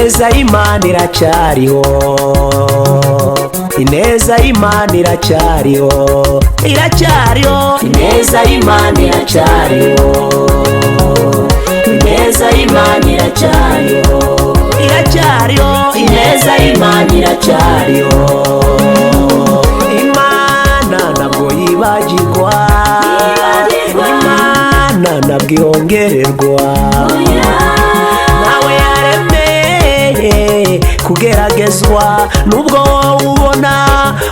ineza y'Imana iracyariho, ineza y'Imana iracyariho, iracyariho, ineza y'Imana iracyariho, ineza y'Imana iracyariho, iracyariho, ineza y'Imana iracyariho. Imana ntabwo yibagirwa, Imana ntabwo ihongererwa, nawe yaremeye kugeragezwa, nubwo ubona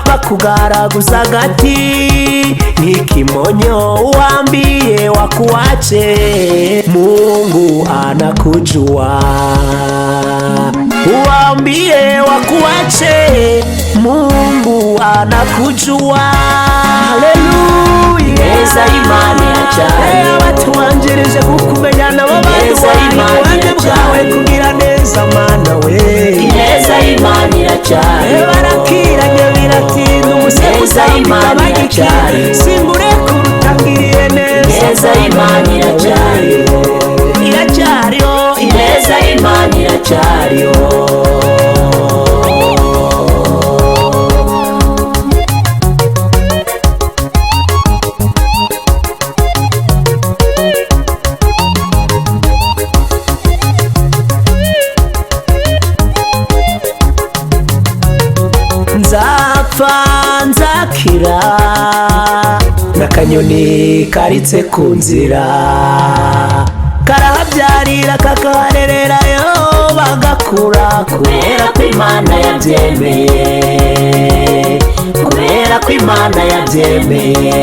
bakugaraguza agati n'ikimonyo, uambie wakuache, Mungu anakujua, uambie wakuache, Mungu anakujua. Haleluya, ineza y'Imana iracyariho, abatubanjirije kukumenya nabo baduhaye bwawe kugira neza Mana we, ineza y'Imana iracyariho, barakiranye biratinda umuseguza w'Imana, simbure kurutangiriye neza, ineza y'Imana iracyariho, iracyariho, ineza y'Imana iracyariho. Nzapfa nzakira n'akanyoni karitse ku nzira, karahabyarira kakaharererayo bagakura, kubera ko Imana yabyemeye, kubera ko Imana yabyemeye.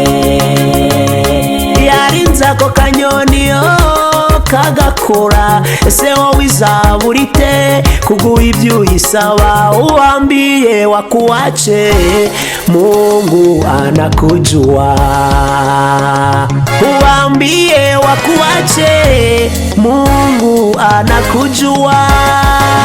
Yarinze ako kanyoni yo kagakura, ese wowe izabura ite kuguha ibyo uyisaba? Uambie wakuache, Mungu anakujua, uambie wakuache, Mungu anakujua.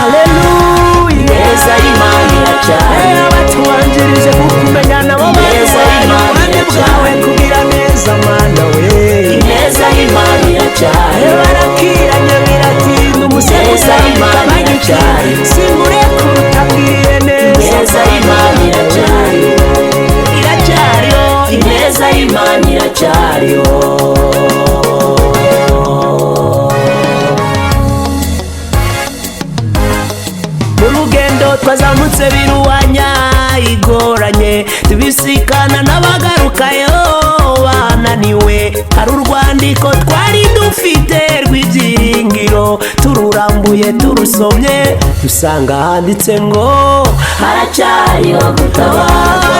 Haleluya, ineza y'Imana iracyariho, abatubanjirije kukumenya nabo baduhaye bwawe kugira neza Mana we, ineza y'Imana iracyariho, barakiranye biratinda umuseguza w'Imana, simbure kurutangiriye neza, ineza y'Imana iracyariho, iracyariho, ineza y'Imana iracyariho. Urugendo twazamutse biruhanya igoranye, tubisikana n'abagarukayo bananiwe, hari urwandiko twari dufite rw'ibyiringiro, tururambuye turusomye dusanga handitse ngo haracyariho gutabarwa.